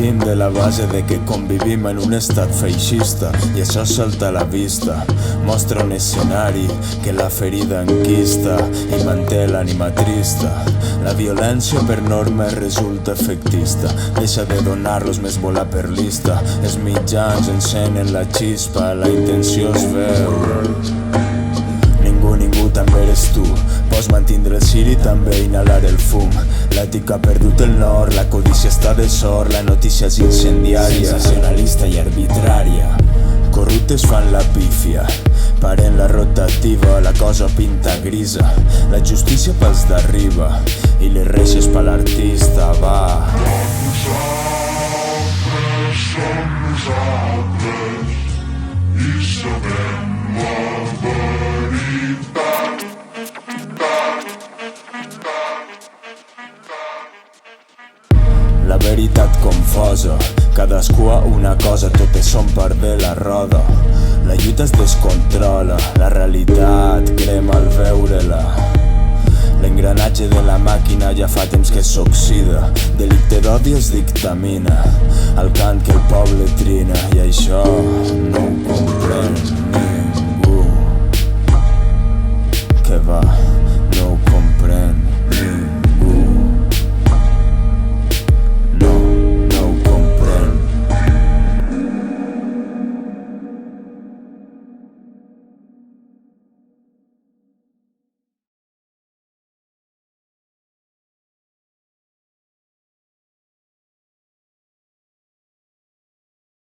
Partim de la base de que convivim en un estat feixista i això salta a la vista. Mostra un escenari que la ferida enquista i manté l'ànima trista. La violència per norma resulta efectista, deixa de donar-los més bola per lista. Els mitjans encenen la xispa, la intenció es veu. Ningú també eres tu. Pots mantindre el ciri i també inhalar el fum. L'ètica ha perdut el nord, la codícia està de sort, la notícia és incendiària, sensacionalista i arbitrària. Corruptes fan la pífia, paren la rotativa, la cosa pinta grisa. La justícia pels d'arriba i les reixes per l'artista, va. Som nosaltres i sabem la veritat. La veritat confosa, cadascú a una cosa, totes són part de la roda. La lluita es descontrola, la realitat crema al veure-la. L'engranatge de la màquina ja fa temps que s'oxida, delicte d'odi es dictamina, el cant que el poble trina, i això no ho comprèn ni